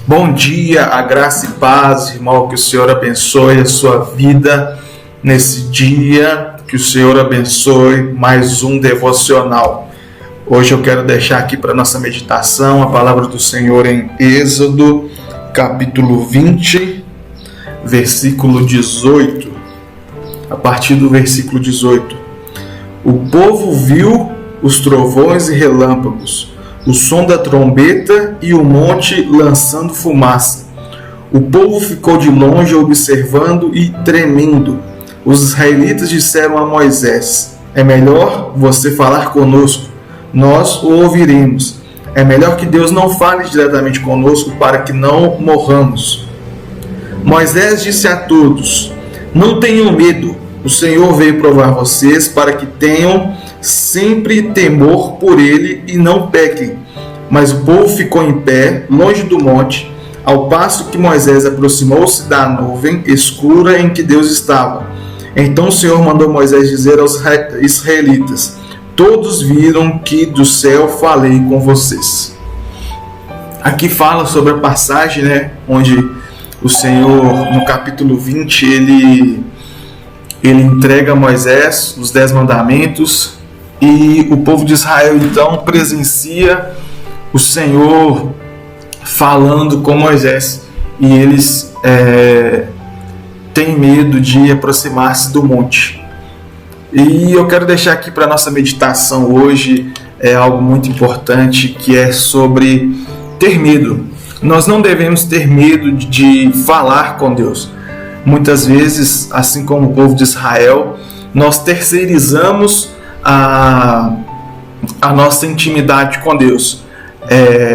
Bom dia, a graça e paz, irmão, que o Senhor abençoe a sua vida nesse dia, que o Senhor abençoe mais um devocional. Hoje eu quero deixar aqui para nossa meditação a palavra do Senhor em Êxodo, capítulo 20, versículo 18. A partir do versículo 18. O povo viu os trovões e relâmpagos, o som da trombeta e o monte lançando fumaça. O povo ficou de longe observando e tremendo. Os israelitas disseram a Moisés: é melhor você falar conosco, nós o ouviremos. É melhor que Deus não fale diretamente conosco para que não morramos. Moisés disse a todos: não tenham medo, o Senhor veio provar vocês para que tenham sempre temor por ele e não pequem. Mas o povo ficou em pé, longe do monte, ao passo que Moisés aproximou-se da nuvem escura em que Deus estava. Então o Senhor mandou Moisés dizer aos israelitas: todos viram que do céu falei com vocês. Aqui fala sobre a passagem, onde o Senhor, no capítulo 20, ele entrega a Moisés os 10 mandamentos, e o povo de Israel então presencia o Senhor falando com Moisés, e eles têm medo de aproximar-se do monte. E eu quero deixar aqui para a nossa meditação hoje algo muito importante, que é sobre ter medo. Nós não devemos ter medo de falar com Deus. Muitas vezes, assim como o povo de Israel, nós terceirizamos a nossa intimidade com Deus.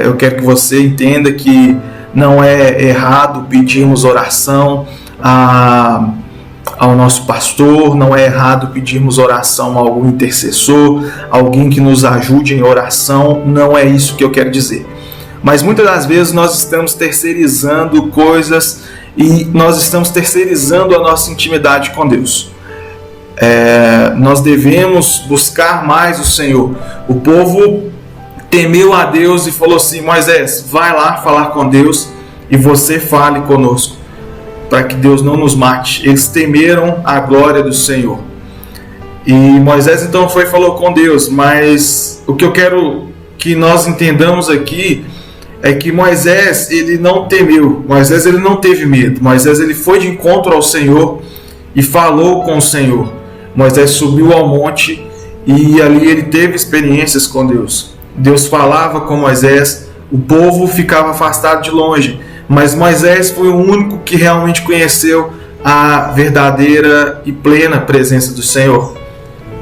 Eu quero que você entenda que não é errado pedirmos oração ao nosso pastor, não é errado pedirmos oração a algum intercessor, alguém que nos ajude em oração, não é isso que eu quero dizer. Mas muitas das vezes nós estamos terceirizando coisas e nós estamos terceirizando a nossa intimidade com Deus. Nós devemos buscar mais o Senhor. O povo temeu a Deus e falou assim: Moisés, vai lá falar com Deus e você fale conosco, para que Deus não nos mate. Eles temeram a glória do Senhor. E Moisés então foi e falou com Deus. Mas o que eu quero que nós entendamos aqui é que Moisés, ele não temeu, Moisés ele não teve medo. Moisés ele foi de encontro ao Senhor e falou com o Senhor. Moisés subiu ao monte e ali ele teve experiências com Deus. Deus falava com Moisés, o povo ficava afastado de longe, mas Moisés foi o único que realmente conheceu a verdadeira e plena presença do Senhor.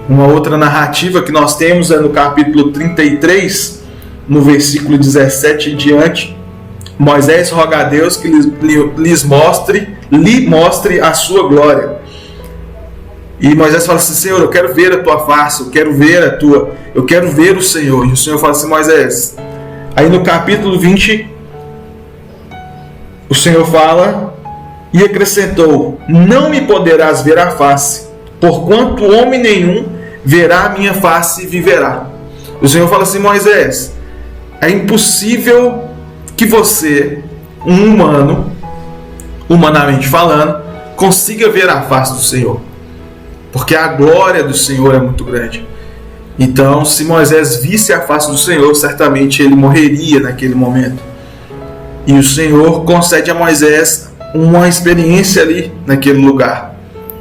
Uma outra narrativa que nós temos é no capítulo 33, no versículo 17 em diante. Moisés roga a Deus que lhe mostre a sua glória. E Moisés fala assim: Senhor, eu quero ver a tua face, eu quero ver o Senhor. E o Senhor fala assim: Moisés. Aí no capítulo 20, o Senhor fala e acrescentou: não me poderás ver a face, porquanto homem nenhum verá a minha face e viverá. O Senhor fala assim: Moisés, é impossível que você, um humano, humanamente falando, consiga ver a face do Senhor, porque a glória do Senhor é muito grande. Então, se Moisés visse a face do Senhor, certamente ele morreria naquele momento. E o Senhor concede a Moisés uma experiência ali naquele lugar.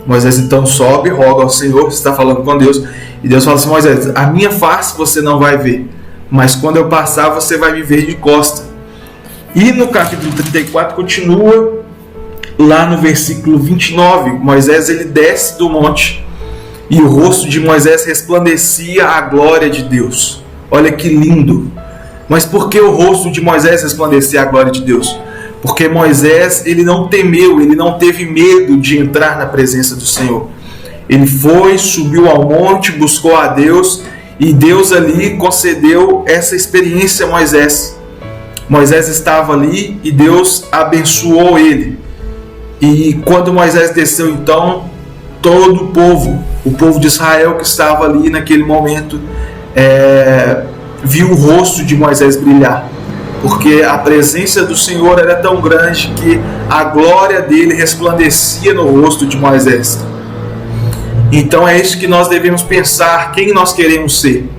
Moisés então sobe, roga ao Senhor, está falando com Deus, e Deus fala assim: Moisés, a minha face você não vai ver, mas quando eu passar você vai me ver de costa. E no capítulo 34 continua lá no versículo 29, Moisés ele desce do monte e o rosto de Moisés resplandecia a glória de Deus. Olha que lindo! Mas por que o rosto de Moisés resplandecia a glória de Deus? Porque Moisés ele não temeu, ele não teve medo de entrar na presença do Senhor. Ele foi, subiu ao monte, buscou a Deus, e Deus ali concedeu essa experiência a Moisés. Moisés estava ali e Deus abençoou ele. E quando Moisés desceu então, todo o povo de Israel que estava ali naquele momento, viu o rosto de Moisés brilhar. porque a presença do Senhor era tão grande que a glória dele resplandecia no rosto de Moisés. Então é isso que nós devemos pensar, quem nós queremos ser.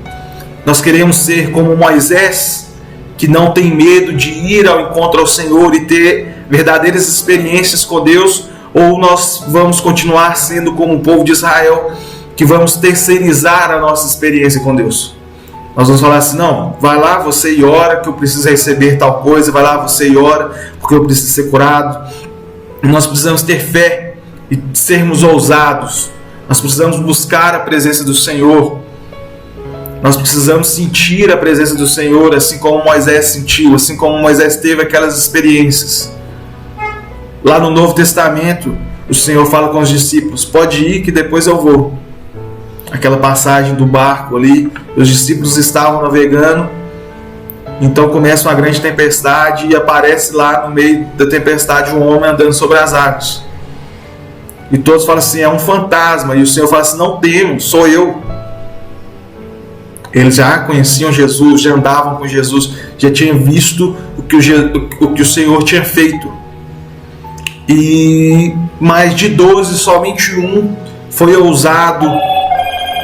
Nós queremos ser como Moisés, que não tem medo de ir ao encontro ao Senhor e ter verdadeiras experiências com Deus, ou nós vamos continuar sendo como o povo de Israel, que vamos terceirizar a nossa experiência com Deus. Nós vamos falar assim, não, vai lá você e ora que eu preciso receber tal coisa, vai lá você e ora porque eu preciso ser curado. Nós precisamos ter fé e sermos ousados. Nós precisamos buscar a presença do Senhor. Nós precisamos sentir a presença do Senhor, assim como Moisés sentiu, assim como Moisés teve aquelas experiências. Lá no Novo Testamento, o Senhor fala com os discípulos, pode ir que depois eu vou. Aquela passagem do barco ali, os discípulos estavam navegando, então começa uma grande tempestade e aparece lá no meio da tempestade um homem andando sobre as águas. E todos falam assim, é um fantasma. E o Senhor fala assim, não temo, sou eu. Eles já conheciam Jesus, já andavam com Jesus, já tinham visto o que o Senhor tinha feito. E mais de 12, somente um foi ousado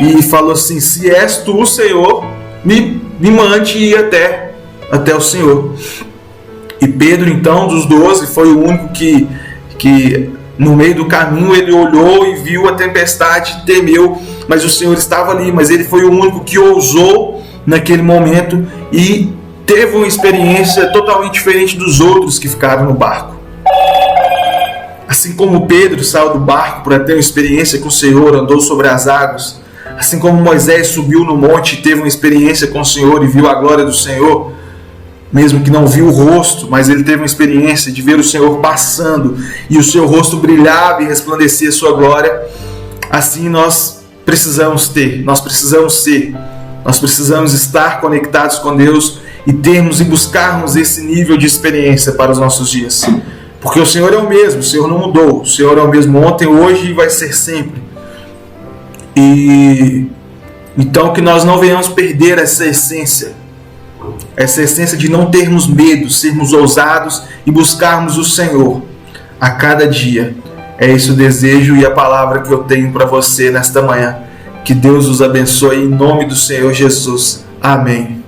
e falou assim, se és tu, Senhor, me mande ir até o Senhor. E Pedro, então, dos 12, foi o único que no meio do caminho ele olhou e viu a tempestade, temeu, mas o Senhor estava ali, mas ele foi o único que ousou naquele momento e teve uma experiência totalmente diferente dos outros que ficaram no barco. Assim como Pedro saiu do barco para ter uma experiência com o Senhor, andou sobre as águas, assim como Moisés subiu no monte e teve uma experiência com o Senhor e viu a glória do Senhor, mesmo que não viu o rosto, mas ele teve uma experiência de ver o Senhor passando e o seu rosto brilhava e resplandecia a sua glória. Assim nós precisamos ter, nós precisamos ser, nós precisamos estar conectados com Deus e termos e buscarmos esse nível de experiência para os nossos dias. Porque o Senhor é o mesmo, o Senhor não mudou, o Senhor é o mesmo ontem, hoje e vai ser sempre. E então que nós não venhamos perder essa essência de não termos medo, sermos ousados e buscarmos o Senhor a cada dia. É esse o desejo e a palavra que eu tenho para você nesta manhã. Que Deus os abençoe em nome do Senhor Jesus. Amém.